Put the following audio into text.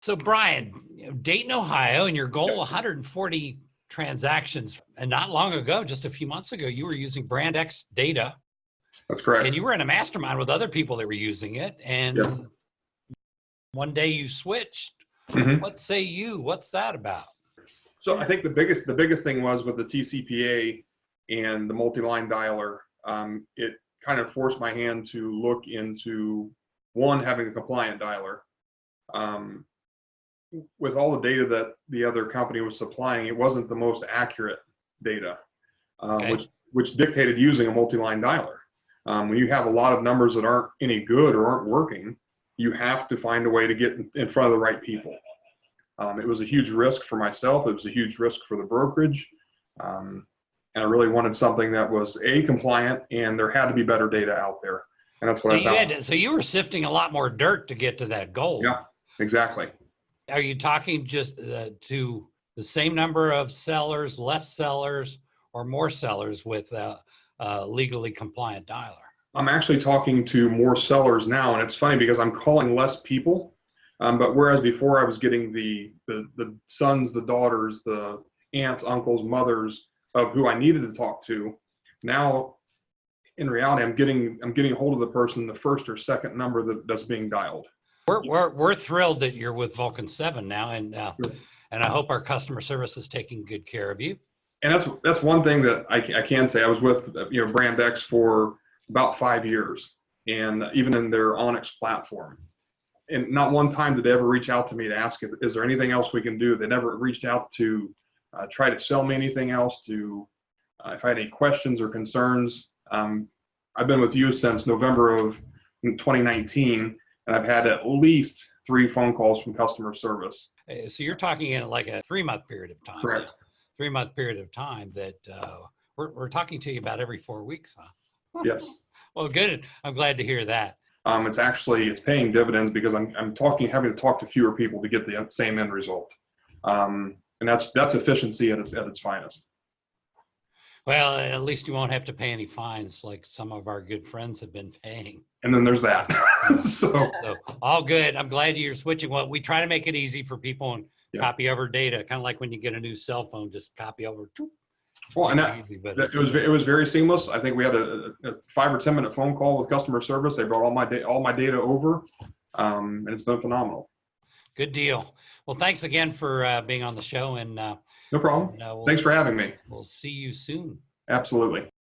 So Brian, Dayton, Ohio, and your goal 140 transactions. And not long ago, just a few months ago, you were using RedX data. That's correct. And you were in a mastermind with other people that were using it. And Yes. one day you switched. Mm-hmm. What say you? What's that about? So I think the biggest thing was with the TCPA and the multi-line dialer. It kind of forced my hand to look into one, having a compliant dialer. With all the data that the other company was supplying, it wasn't the most accurate data, Okay. which dictated using a multi-line dialer. When you have a lot of numbers that aren't any good or aren't working, you have to find a way to get in front of the right people. It was a huge risk for myself. It was a huge risk for the brokerage. And I really wanted something that was compliant, and there had to be better data out there. And that's what I found. So you were sifting a lot more dirt to get to that goal. Yeah, exactly. Are you talking just to the same number of sellers, less sellers, or more sellers with a legally compliant dialer? I'm actually talking to more sellers now, and it's funny because I'm calling less people. But whereas before I was getting the sons, the daughters, the aunts, uncles, mothers of who I needed to talk to, now in reality I'm getting a hold of the person, the first or second number that's being dialed. We're thrilled that you're with Vulcan7 now, and I hope our customer service is taking good care of you. And that's one thing that I can say. I was with RedX for about 5 years, and even in their Onyx platform. And not one time did they ever reach out to me to ask, is there anything else we can do? They never reached out to try to sell me anything else, if I had any questions or concerns. I've been with you since November of 2019, and I've had at least 3 phone calls from customer service. So you're talking in like a 3-month period of time. Correct. 3-month period of time that we're talking to you about every 4 weeks, huh? Yes. Well, good. I'm glad to hear that. It's paying dividends because I'm having to talk to fewer people to get the same end result. And that's efficiency at its finest. Well, at least you won't have to pay any fines like some of our good friends have been paying. And then there's that. so all good. I'm glad you're switching. Well, we try to make it easy for people and copy over data, kind of like when you get a new cell phone, just copy over. Well, and it was very seamless. I think we had a 5 or 10 minute phone call with customer service. They brought all my data over, and it's been phenomenal. Good deal. Well, thanks again for being on the show, and no problem. Thanks for having me. We'll see you soon. Absolutely.